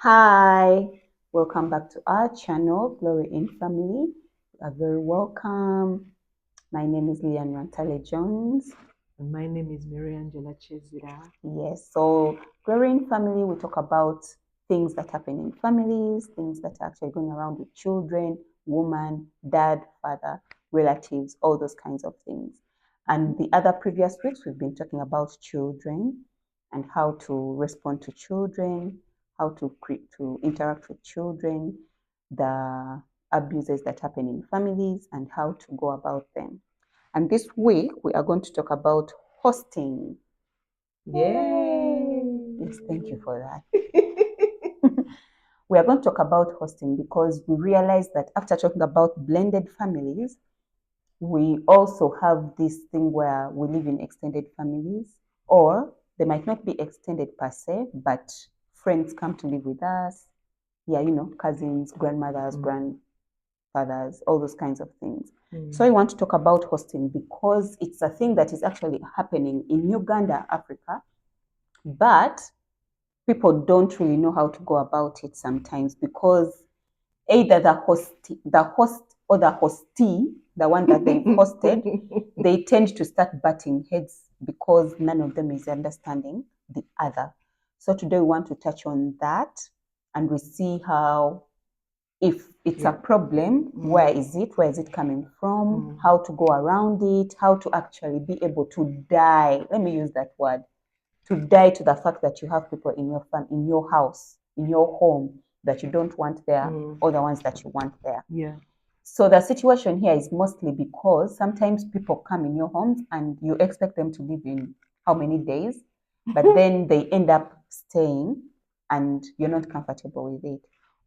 Hi, welcome back to our channel, Glory in Family. You are very welcome. My name is Leanne Rantale Jones. And my name is Mary Angela Chezira. Yes, so Glory in Family, we talk about things that happen in families, things that are actually going around with children, woman, dad, father, relatives, all those kinds of things. And the other previous weeks, we've been talking about children and how to respond to children, how to interact with children, the abuses that happen in families, and how to go about them. And this week, we are going to talk about hosting. Yay! Yes, thank you for that. We are going to talk about hosting because we realize that after talking about blended families, we also have this thing where we live in extended families, or they might not be extended per se, but friends come to live with us. Yeah, cousins, grandmothers, grandfathers, all those kinds of things. So I want to talk about hosting because it's a thing that is actually happening in Uganda, Africa, but people don't really know how to go about it sometimes because either the host or the hostee, the one that they've hosted, they tend to start butting heads because none of them is understanding the other. So today we want to touch on that and we see how, if it's a problem, where is it coming from, how to go around it, how to actually be able to die. Let me use that word, to die to the fact that you have people in your in your house, in your home that you don't want there, or the ones that you want there. Yeah. So the situation here is mostly because sometimes people come in your homes and you expect them to live in how many days, but then they end up staying and you're not comfortable with it.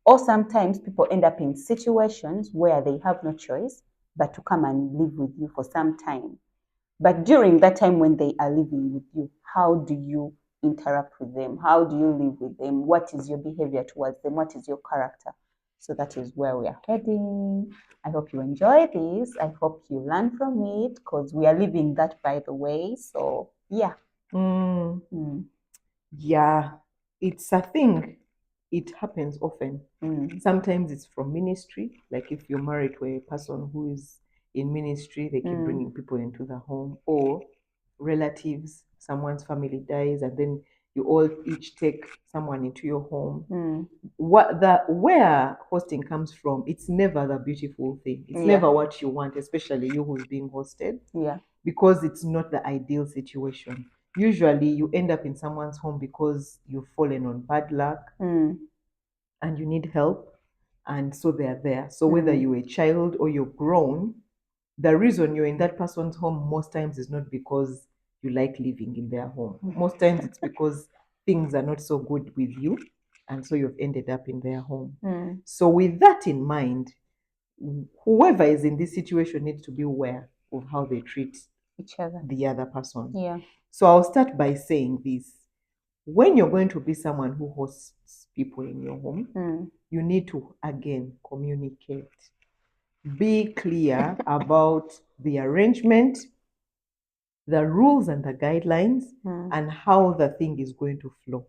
Or sometimes people end up in situations where they have no choice but to come and live with you for some time. But during that time when they are living with you, how do you interact with them? How do you live with them? What is your behavior towards them? What is your character? So that is where we are heading. I hope you enjoy this. I hope you learn from it because we are living that, by the way. So, yeah. Yeah, it's a thing. It happens often. Sometimes it's from ministry, like if you're married to a person who is in ministry, they keep bringing people into the home, or relatives, someone's family dies, and then you all each take someone into your home. Where hosting comes from, it's never the beautiful thing. It's never what you want, especially you who's being hosted. Yeah. Because it's not the ideal situation. Usually you end up in someone's home because you've fallen on bad luck and you need help, and so they're there. So whether you're a child or you're grown, the reason you're in that person's home most times is not because you like living in their home. Most times it's because things are not so good with you, and so you've ended up in their home. So with that in mind, whoever is in this situation needs to be aware of how they treat Each other. the other person. Yeah. So I'll start by saying this. When you're going to be someone who hosts people in your home, you need to, again, communicate. Be clear about the arrangement, the rules and the guidelines, and how the thing is going to flow.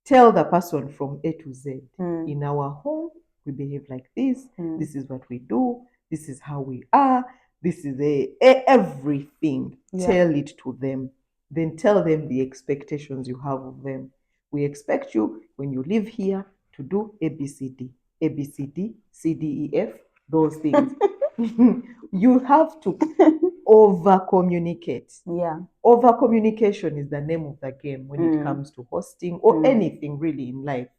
Tell the person from A to Z. In our home, we behave like this. This is what we do. This is how we are. This is everything. Yeah. Tell it to them. Then tell them the expectations you have of them. We expect you, when you live here, to do ABCD. ABCD, CDEF, those things. You have to over communicate. Yeah. Over communication is the name of the game when it comes to hosting or anything really in life.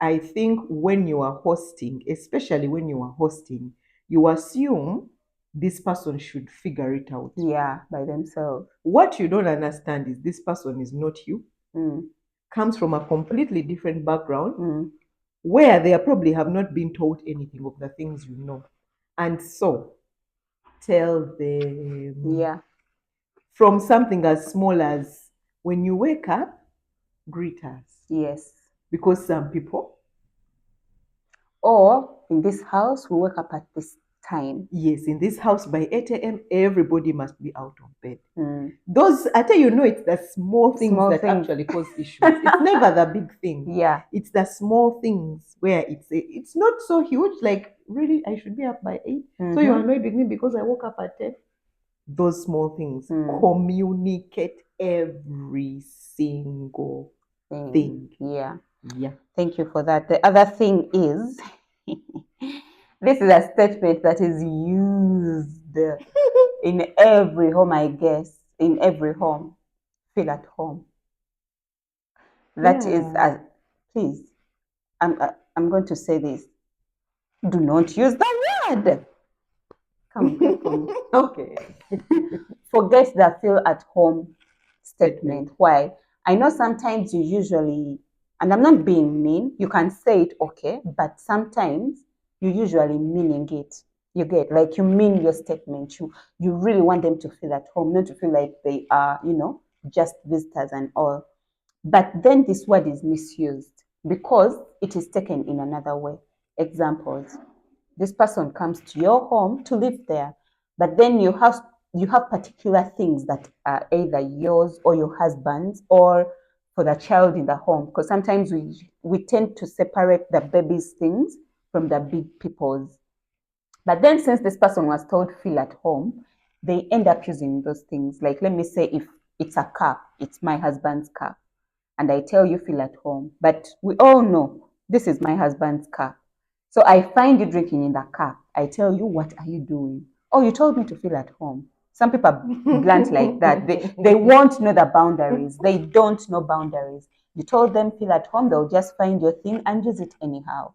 I think when you are hosting, especially when you are hosting, you assume this person should figure it out. Yeah, by themselves. What you don't understand is this person is not you, comes from a completely different background where they probably have not been taught anything of the things you know. And so tell them. Yeah. From something as small as when you wake up, greet us. Yes. Because some people, Or in this house, we wake up at this time. Yes, in this house by 8 a.m., everybody must be out of bed. Mm. Those, I tell you, it's the small things Small that things. actually cause issues. It's never the big thing. Yeah. It's the small things where it's not so huge. Like, really, I should be up by 8. So you're annoyed with me because I woke up at 10. Those small things. Communicate every single thing. Yeah. Yeah. Thank you for that. The other thing is, this is a statement that is used in every home, I guess. In every home. Feel at home. That is, Yeah. please, I'm going to say this. Do not use the word. Come, clap for me. Okay. Forget the feel at home statement. Statement. Why? I know sometimes you usually, and I'm not being mean, you can say it okay, but sometimes you usually meaning it. You get, like, you mean your statement. You really want them to feel at home, not to feel like they are, just visitors and all. But then this word is misused because it is taken in another way. Examples: this person comes to your home to live there, but then you have particular things that are either yours or your husband's or for the child in the home, because sometimes we tend to separate the baby's things from the big people's. But then since this person was told feel at home, they end up using those things. Like, let me say, if it's a car, it's my husband's car, and I tell you feel at home, but we all know this is my husband's car. So I find you drinking in the car. I tell you, what are you doing? Oh, you told me to feel at home. Some people are blunt like that. They won't know the boundaries. They don't know boundaries. You told them feel at home, they'll just find your thing and use it anyhow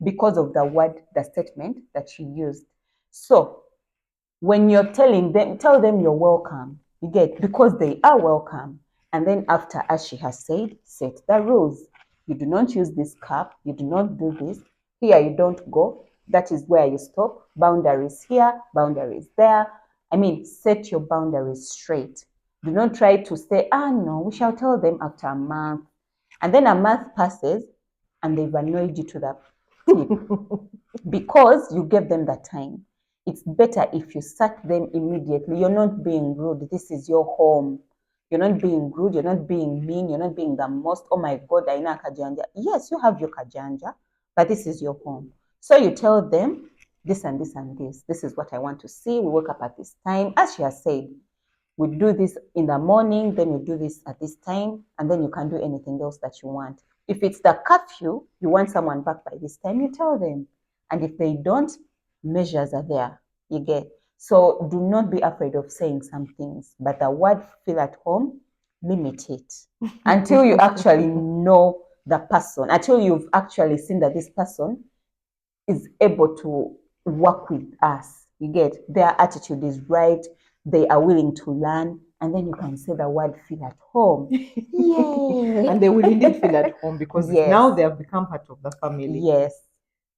because of the word, the statement that you used. So when you're telling them, tell them you're welcome. You get, because they are welcome. And then after, as she has said, set the rules. You do not use this cup. You do not do this. Here you don't go. That is where you stop. Boundaries here, boundaries there. I mean, set your boundaries straight. Do not try to say, no, we shall tell them after a month. And then a month passes and they've annoyed you to the tip because you gave them the time. It's better if you sack them immediately. You're not being rude. This is your home. You're not being rude. You're not being mean. You're not being the most. Oh my God, I know kajanja. Yes, you have your kajanja, but this is your home. So you tell them this and this and this. This is what I want to see. We wake up at this time. As she has said, we do this in the morning, then we do this at this time, and then you can do anything else that you want. If it's the curfew, you want someone back by this time, you tell them. And if they don't, measures are there. You get. So do not be afraid of saying some things. But the word feel at home, limit it until you actually know the person, until you've actually seen that this person is able to work with us. You get, their attitude is right, they are willing to learn, and then you can say the word feel at home. Yay! And they will indeed feel at home because Yes. now they have become part of the family. Yes.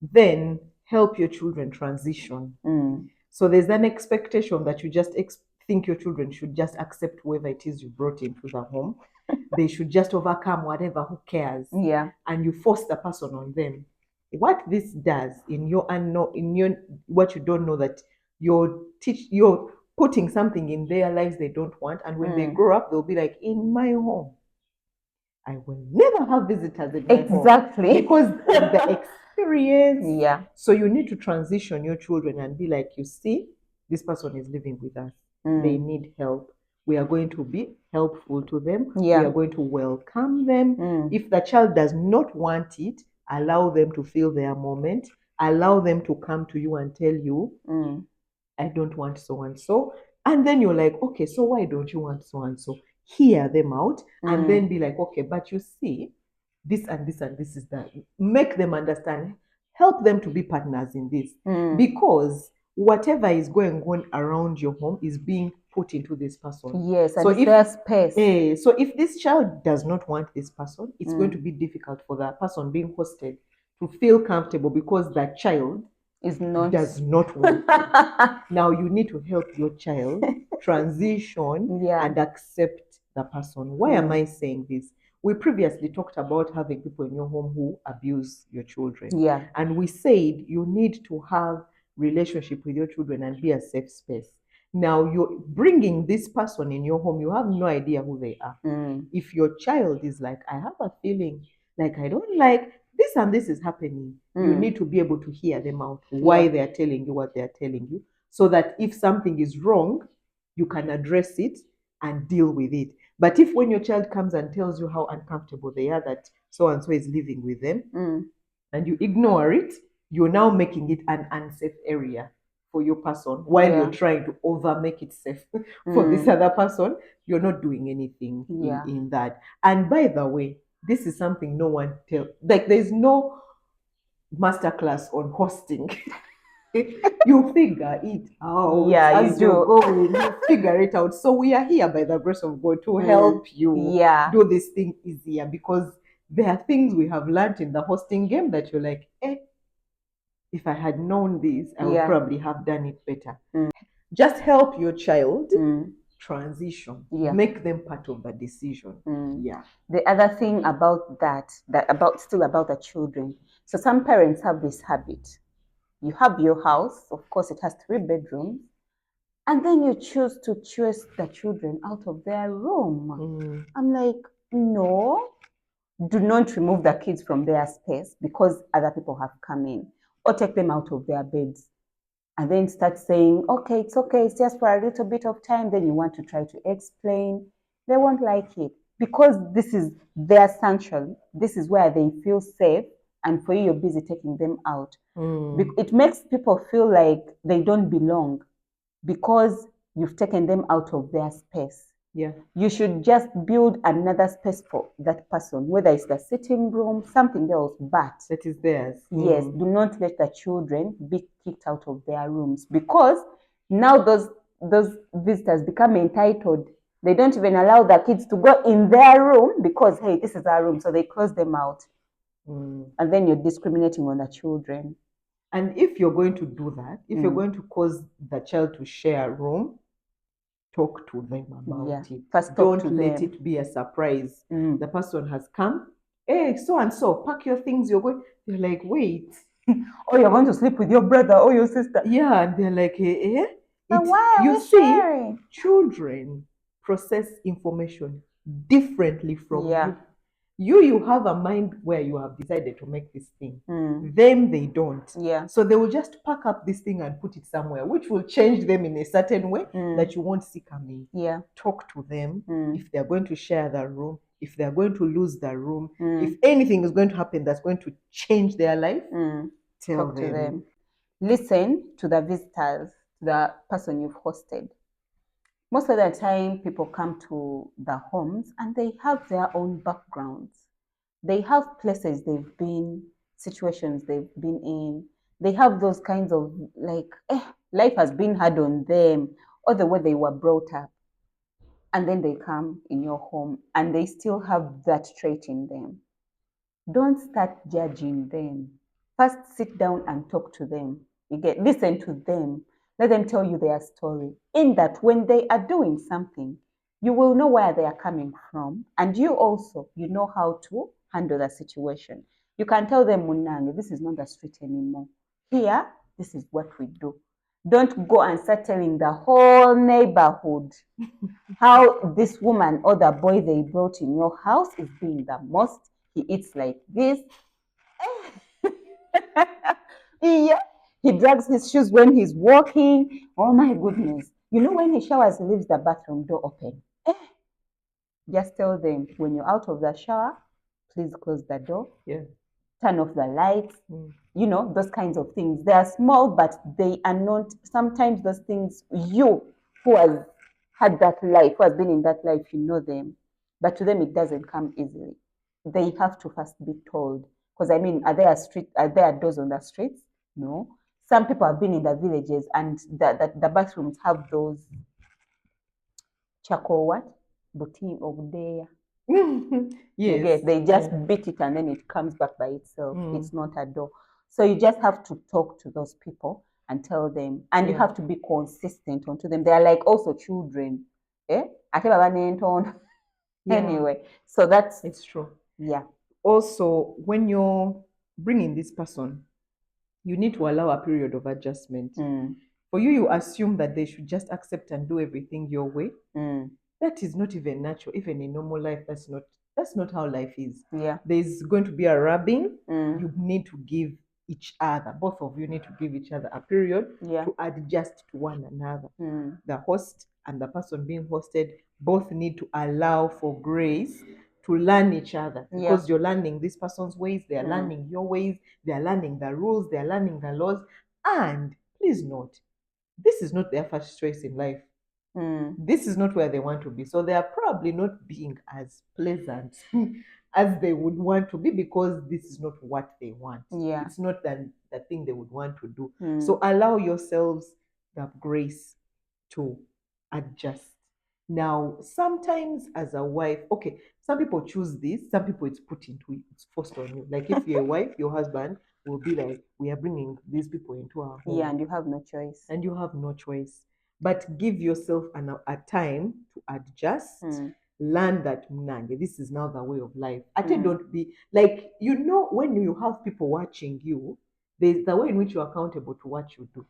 Then help your children transition. So there's an expectation that you just think your children should just accept whoever it is you brought into the home. They should just overcome whatever, who cares? Yeah. And you force the person on them. What this does in your what you don't know, that you're putting something in their lives they don't want, and when they grow up, they'll be like, in my home, I will never have visitors in my home. Exactly. Because of the experience. Yeah. So you need to transition your children and be like, you see, this person is living with us. They need help. We are going to be helpful to them. Yeah. We are going to welcome them. If the child does not want it, allow them to feel their moment. Allow them to come to you and tell you, I don't want so and so. And then you're like, okay, so why don't you want so and so? Hear them out and then be like, okay, but you see, this and this and this is that. Make them understand. Help them to be partners in this. Because whatever is going on around your home is being put into this person. Yes, and so it's their space. So if this child does not want this person, it's going to be difficult for that person being hosted to feel comfortable because that child does not want it. Now you need to help your child transition and accept the person. Why am I saying this? We previously talked about having people in your home who abuse your children. Yeah. And we said you need to have relationship with your children and be a safe space. Now you're bringing this person in your home, you have no idea who they are. If your child is like, I have a feeling like I don't like this and this is happening, you need to be able to hear them out, why they are telling you what they are telling you, so that if something is wrong, you can address it and deal with it. But if when your child comes and tells you how uncomfortable they are that so and so is living with them, and you ignore it, you're now making it an unsafe area for your person while you're trying to over make it safe for this other person. You're not doing anything in that. And by the way, this is something no one tell, like there's no masterclass on hosting. You figure it out as you're going, you figure it out. So we are here by the grace of God to help you do this thing easier, because there are things we have learned in the hosting game that you're like, if I had known this, I would probably have done it better. Just help your child transition, make them part of the decision. The other thing about that about the children, so some parents have this habit. You have your house, of course it has 3 bedrooms, and then you choose to chase the children out of their room. I'm like, no, do not remove the kids from their space because other people have come in, or take them out of their beds and then start saying, okay, it's just for a little bit of time. Then you want to try to explain. They won't like it because this is their sanctuary. This is where they feel safe. And for you, you're busy taking them out. It makes people feel like they don't belong because you've taken them out of their space. You should just build another space for that person, whether it's the sitting room, something else, but that is theirs. Yes, do not let the children be kicked out of their rooms, because now those visitors become entitled. They don't even allow the kids to go in their room because, hey, this is our room, so they close them out. And then you're discriminating on the children. And if you're going to do that, if you're going to cause the child to share a room, talk to them about it. First, don't let it be a surprise. The person has come, hey, so and so, pack your things, you're going. They're like, wait. Oh, you're going to sleep with your brother or your sister. Yeah, and they're like, why are you we see, sharing? Children process information differently from you. You have a mind where you have decided to make this thing. Them, they don't. So they will just pack up this thing and put it somewhere, which will change them in a certain way that you won't see coming. Talk to them if they're going to share the room, if they're going to lose the room, if anything is going to happen that's going to change their life, talk to them. Listen to the visitors, the person you've hosted. Most of the time, people come to the homes and they have their own backgrounds. They have places they've been, situations they've been in. They have those kinds of like, life has been hard on them, or the way they were brought up. And then they come in your home and they still have that trait in them. Don't start judging them. First, sit down and talk to them. Listen to them. Let them tell you their story. In that, when they are doing something, you will know where they are coming from, and you also, you know how to handle the situation. You can tell them, Munange, this is not the street anymore. Here, this is what we do. Don't go and start telling the whole neighborhood how this woman or the boy they brought in your house is being the most. He eats like this. He drags his shoes when he's walking. Oh my goodness. You know, when he showers, he leaves the bathroom door open. Just tell them, when you're out of the shower, please close the door. Turn off the lights. You know, those kinds of things. They are small, but they are not, sometimes those things, you who has had that life, who has been in that life, you know them. But to them, it doesn't come easily. They have to first be told. Because I mean, are there doors on the streets? No. Some people have been in the villages and the bathrooms have those charcoal what? Buti over there. They just beat it and then it comes back by itself. It's not a door. So you just have to talk to those people and tell them, and you have to be consistent onto them. They are like also children. Anyway, so it's true. Yeah. Also, when you're bringing this person, you need to allow a period of adjustment. Mm. For you, you assume that they should just accept and do everything your way. Mm. That is not even natural. Even in normal life, that's not how life is. Yeah. There's going to be a rubbing. Mm. You need to give each other, both of you need to give each other a period Yeah. to adjust to one another. Mm. The host and the person being hosted both need to allow for grace to learn each other, because you're learning this person's ways, they're learning your ways, they're learning the rules, they're learning the laws. And please note, this is not their first choice in life. This is not where they want to be. So they are probably not being as pleasant as they would want to be, because this is not what they want. Yeah. It's not the thing they would want to do. So allow yourselves the grace to adjust. Now, sometimes as a wife, okay, some people choose this, some people it's put into it, it's forced on you. Like if you're a wife, your husband will be like, we are bringing these people into our home. Yeah, and you have no choice. And you have no choice. But give yourself a time to adjust. Learn that this is now the way of life. Don't be like, when you have people watching you, there's the way in which you're accountable to what you do.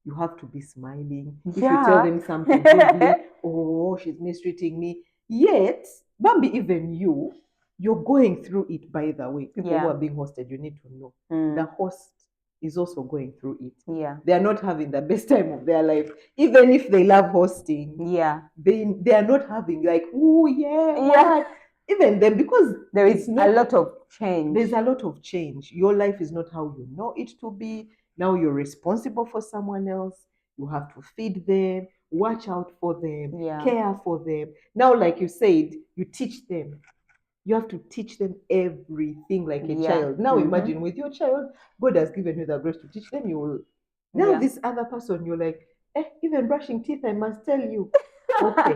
You have to be smiling. If you tell them something rudely, oh, she's mistreating me. Yet, Bambi, even you're going through it, by the way. People who are being hosted, you need to know. The host is also going through it. Yeah. They are not having the best time of their life. Even if they love hosting, they are not having like, oh, what? Even then, because there is a lot of change. There's a lot of change. Your life is not how you know it to be. Now you're responsible for someone else. You have to feed them, watch out for them, care for them. Now, like you said, you teach them. You have to teach them everything like a child. Now imagine with your child, God has given you the grace to teach them. You will. Now this other person, you're like, even brushing teeth, I must tell you. Okay,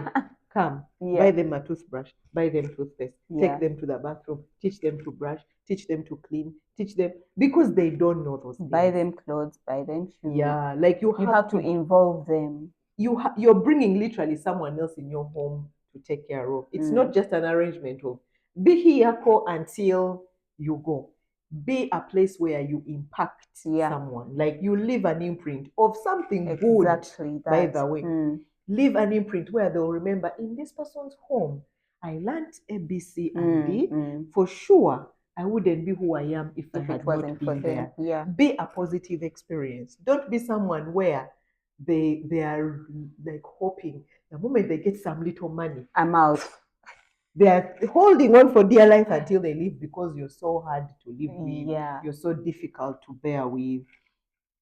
come. Buy them a toothbrush, buy them toothpaste, take them to the bathroom, teach them to brush, teach them to clean, teach them, because they don't know those things. Buy them clothes, buy them shoes. Yeah, like you have to involve them. You're bringing literally someone else in your home to take care of. It's not just an arrangement of be here until you go. Be a place where you impact someone. Like you leave an imprint of something good. By the way, leave an imprint where they'll remember, in this person's home, I learned A, B, C, and D. For sure, I wouldn't be who I am if I had not been there. Yeah. Be a positive experience. Don't be someone where they are like hoping the moment they get some little money, I'm out. They are holding on for dear life until they leave, because you're so hard to live with. You're so difficult to bear with.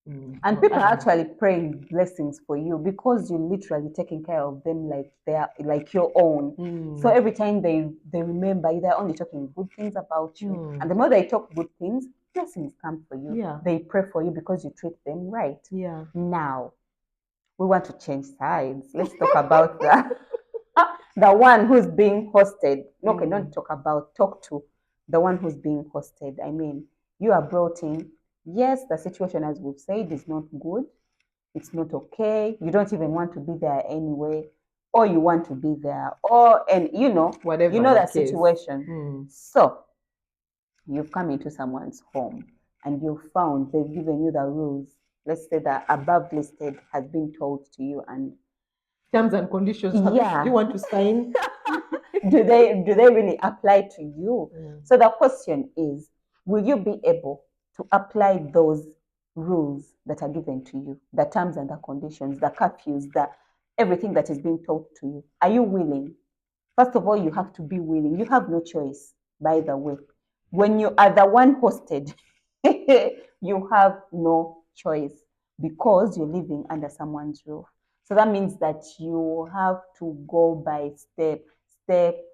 And people are actually praying blessings for you, because you're literally taking care of them like they are like your own. So every time they remember you, they're only talking good things about you. And the more they talk good things, blessings come for you. They pray for you because you treat them right. Now, we want to change sides. Let's talk about that. The one who's being hosted. Okay, not talk to the one who's being hosted. I mean, you are brought in. Yes, the situation, as we've said, is not good. It's not okay. You don't even want to be there anyway, or you want to be there, and whatever the situation. So you've come into someone's home and you've found they've given you the rules. Let's say the above listed has been told to you, and terms and conditions. Do you want to sign? do they really apply to you? So the question is, will you be able to apply those rules that are given to you, the terms and the conditions, the curfews, everything that is being taught to you? Are you willing? First of all, you have to be willing. You have no choice, by the way. When you are the one hosted, you have no choice, because you're living under someone's roof. So that means that you have to go by step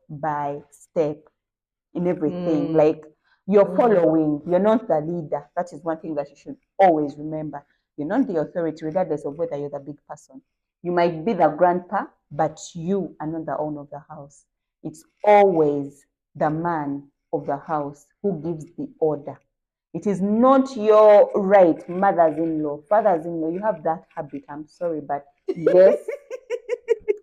by step in everything. Like you're following, you're not the leader. That is one thing that you should always remember. You're not the authority, regardless of whether you're the big person. You might be the grandpa, but you are not the owner of the house. It's always the man of the house who gives the order. It is not your right, mothers-in-law, fathers-in-law. You have that habit. I'm sorry, but yes,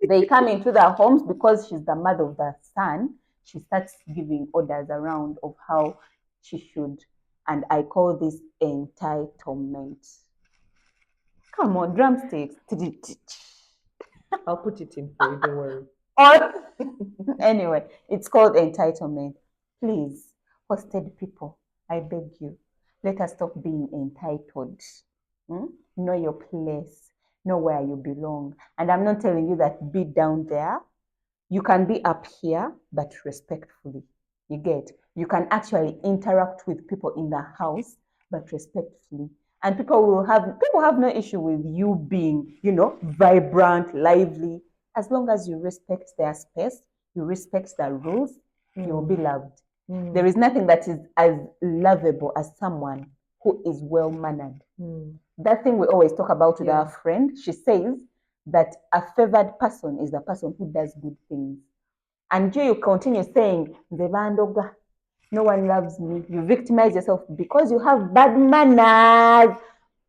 they come into their homes because she's the mother of the son. She starts giving orders around of how she should And I call this entitlement. Come on, drumsticks. I'll put it in for you, don't worry. Or anyway, it's called entitlement. Please, hosted people, I beg you, let us stop being entitled. Know your place, know where you belong. And I'm not telling you that be down there. You can be up here, but respectfully. You get? You can actually interact with people in the house, but respectfully. And people have no issue with you being, vibrant, lively, as long as you respect their space, you respect their rules, you will be loved. There is nothing that is as lovable as someone who is well mannered. That thing we always talk about with our friend, she says that a favored person is the person who does good things. And you continue saying, no one loves me. You victimize yourself because you have bad manners.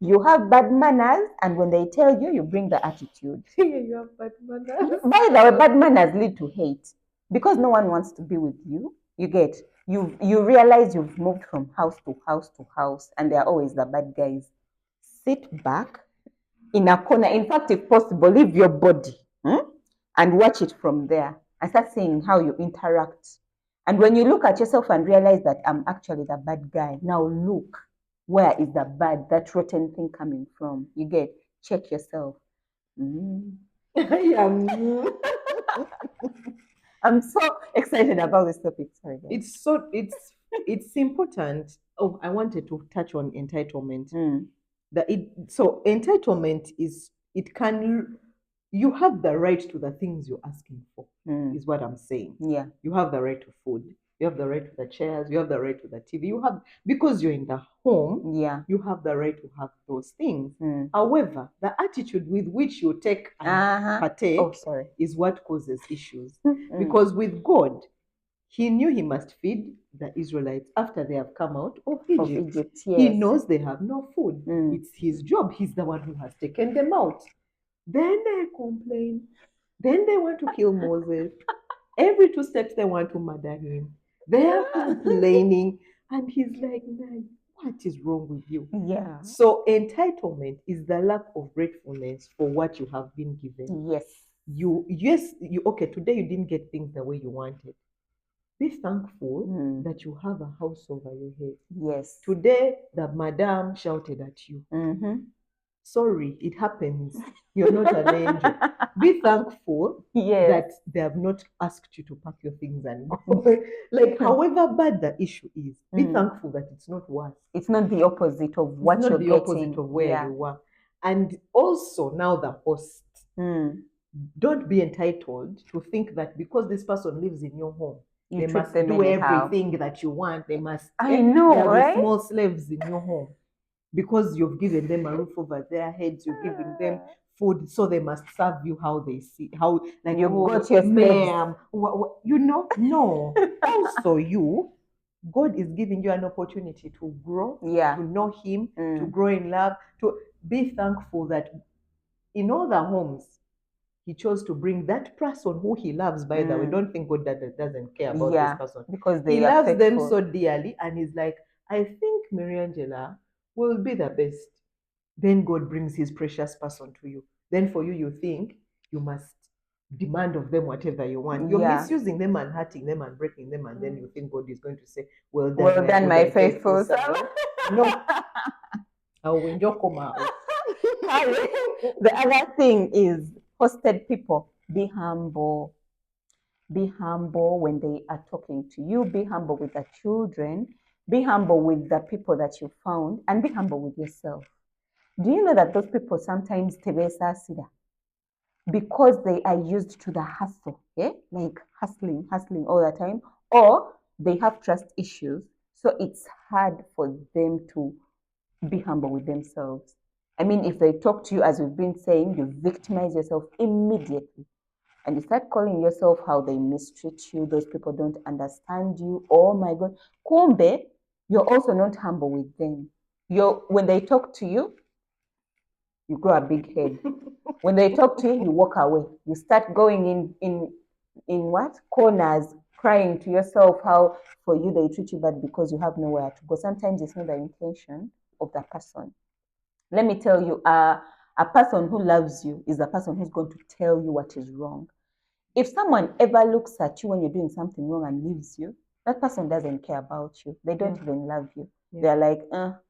You have bad manners, and when they tell you, you bring the attitude. You have bad manners. By the way, bad manners lead to hate because no one wants to be with you. You get? You realize you've moved from house to house to house, and they're always the bad guys. Sit back in a corner. In fact, if possible, leave your body and watch it from there and start seeing how you interact. And when you look at yourself and realize that I'm actually the bad guy, now look, where is the bad, that rotten thing coming from? You get? Check yourself. I'm so excited about this topic. Sorry, guys. It's important. Oh, I wanted to touch on entitlement. So entitlement is you have the right to the things you're asking for, is what I'm saying. Yeah. You have the right to food. You have the right to the chairs. You have the right to the TV. Because you're in the home, you have the right to have those things. However, the attitude with which you take and partake is what causes issues. Because with God, he knew he must feed the Israelites after they have come out of Egypt. He knows they have no food. It's his job. He's the one who has taken them out. Then they complain. Then they want to kill Moses. Every 2 steps they want to murder him. They are complaining. And he's like, man, what is wrong with you? Yeah. So entitlement is the lack of gratefulness for what you have been given. Okay, today you didn't get things the way you wanted. Be thankful that you have a house over your head. Yes. Today, the madam shouted at you. Sorry, it happens. You're not an angel. Be thankful that they have not asked you to pack your things and go. However bad the issue is, be thankful that it's not worse. It's not the opposite of what you're getting. It's not the opposite of where you were. And also, now the host. Don't be entitled to think that because this person lives in your home, they must do everything that you want. They must. I know, they are right? the small slaves in your home because you've given them a roof over their heads. You're giving them food, so they must serve you how they see. How you got your ma'am. No. Also, God is giving you an opportunity to grow, to know Him, to grow in love, to be thankful that in all the homes, He chose to bring that person who He loves. By the way, don't think God doesn't care about this person. Because He loves them so dearly, and He's like, I think Mary Angela will be the best. Then God brings His precious person to you. Then for you, you think you must demand of them whatever you want. You're misusing them and hurting them and breaking them, and then you think God is going to say, well done, my faithful servant. No. The other thing is hosted people. Be humble. Be humble when they are talking to you. Be humble with the children. Be humble with the people that you found, and be humble with yourself. Do you know that those people sometimes tebesa sida because they are used to the hustle, like hustling all the time, or they have trust issues, so it's hard for them to be humble with themselves. I mean, if they talk to you, as we've been saying, you victimize yourself immediately. And you start calling yourself how they mistreat you, those people don't understand you. Oh my God. Kumbe, you're also not humble with them. When they talk to you, you grow a big head. When they talk to you, you walk away. You start going in what? Corners, crying to yourself how for you they treat you bad because you have nowhere to go. Sometimes it's not the intention of that person. Let me tell you, a person who loves you is the person who's going to tell you what is wrong. If someone ever looks at you when you're doing something wrong and leaves you, that person doesn't care about you. They don't even love you. They're like,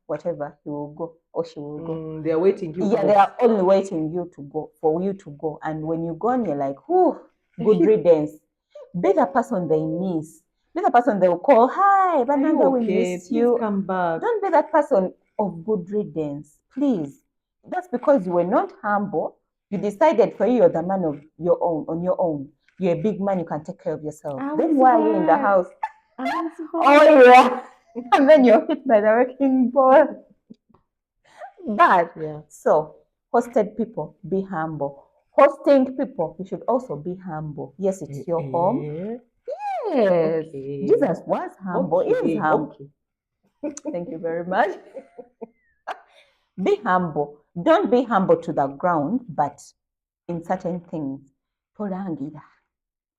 whatever, he will go or she will go. They're waiting you. Yeah, they are only waiting you to go for you to go. And when you go, and you're like, whew, good riddance. Be the person they miss. Be the person they will call, hi, Bananga, we miss you. Please come back. Don't be that person of good riddance, please. That's because you were not humble. You decided for you're the man of your own, on your own. You're a big man, you can take care of yourself. Then why are you in the house? Oh, yeah. And then you're hit by the wrecking ball. But, so, hosted people, be humble. Hosting people, you should also be humble. Yes, it's your home. Yes. Jesus was humble. Is humble. Thank you very much. Be humble. Don't be humble to the ground, but in certain things. Tolangira.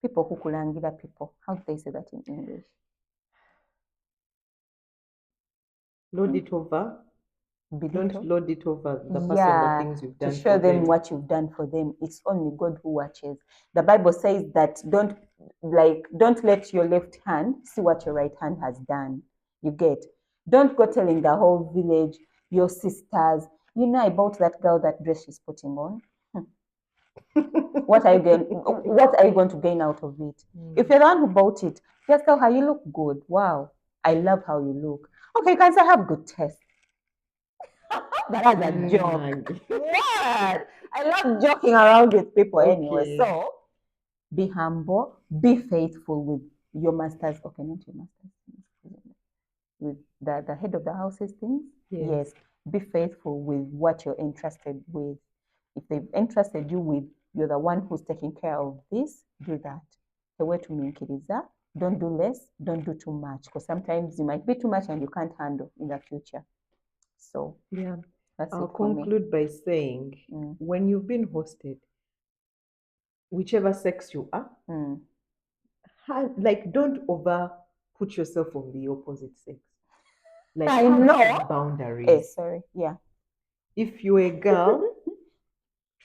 People who kulangira people. How do they say that in English? Load it over. Belittle? Don't load it over the person, the things you've done to show for them what you've done for them. It's only God who watches. The Bible says that don't let your left hand see what your right hand has done. You get? Don't go telling the whole village, your sisters, you know about that girl, that dress she's putting on. What are you going to gain out of it? If you're the one who bought it, just tell her you look good. Wow, I love how you look. Okay, you can say have good taste. But as a joke. What? I love joking around with people anyway. So be humble, be faithful with your master's. Okay, not your master's. With the head of the house's things. Yes. Be faithful with what you're interested with. If they've entrusted you with, you're the one who's taking care of this, do that. The way to make it is that don't do less, don't do too much. Because sometimes you might be too much and you can't handle in the future. So I'll conclude by saying when you've been hosted, whichever sex you are, don't over put yourself on the opposite sex. Like I know boundaries. Sorry. Yeah. If you're a girl,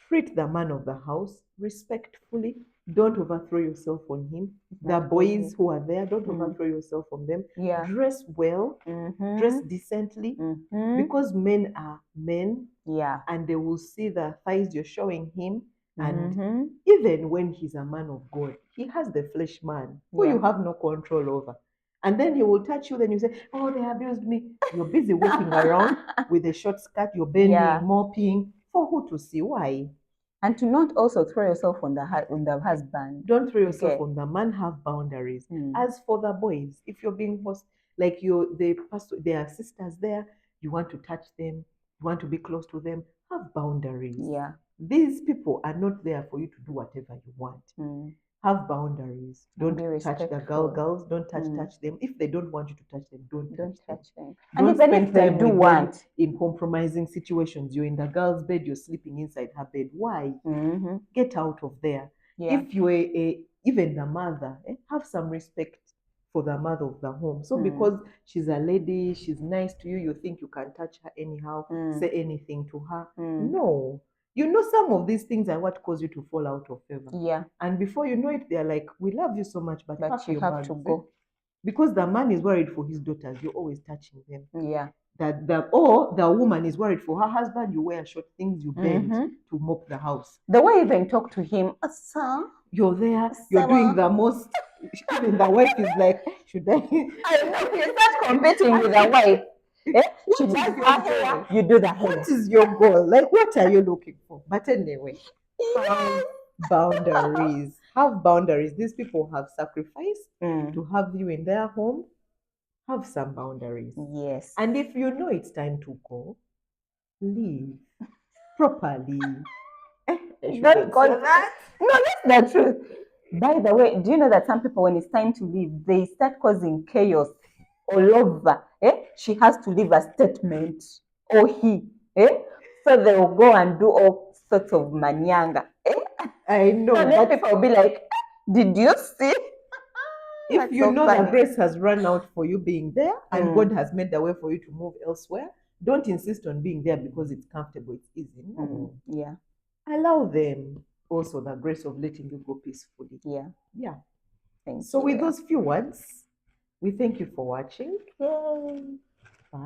treat the man of the house respectfully. Don't overthrow yourself on him. The boys who are there, don't overthrow yourself on them. Yeah. Dress well, dress decently, because men are men. Yeah. And they will see the thighs you're showing him. And even when he's a man of God, he has the flesh man who you have no control over. And then he will touch you, then you say, oh, they abused me. You're busy walking around with a short skirt, you're bending, mopping. For who to see? Why? And to not also throw yourself on the husband. Don't throw yourself on the man. Have boundaries. As for the boys, if you're being host, like there are sisters there, you want to touch them, you want to be close to them, have boundaries. Yeah. These people are not there for you to do whatever you want. Have boundaries. Don't touch the girls. Don't touch them. If they don't want you to touch them, don't touch them. And even if they do want, in compromising situations, you're in the girl's bed, you're sleeping inside her bed. Why? Get out of there. Yeah. If you're even the mother, have some respect for the mother of the home. So because she's a lady, she's nice to you, you think you can touch her anyhow, say anything to her. No. You know, some of these things are what cause you to fall out of favor. Yeah. And before you know it, they're like, we love you so much, but you have to go. Because the man is worried for his daughters, you're always touching them. Yeah. Or the woman is worried for her husband, you wear short things, you bend to mop the house. The way you even talk to him, sir, you're there, you're doing the most. Even the wife is like, should I? I know, you start competing with the wife. She does her hair, you do the hair. What is your goal? Like, what are you looking for? But anyway, boundaries. Have boundaries. These people have sacrificed to have you in their home. Have some boundaries. Yes. And if you know it's time to go, leave properly. Don't call that. No, that's the truth. By the way, do you know that some people, when it's time to leave, they start causing chaos all over? She has to leave a statement, or he. So they will go and do all sorts of manyanga. I know. So then people will be like, did you see? If That's you so know funny. that grace has run out for you being there and God has made the way for you to move elsewhere, don't insist on being there because it's comfortable, it's easy. No. Yeah. Allow them also the grace of letting you go peacefully. Yeah. Yeah. Thank So you. with those few words, we thank you for watching. Yay. Bye.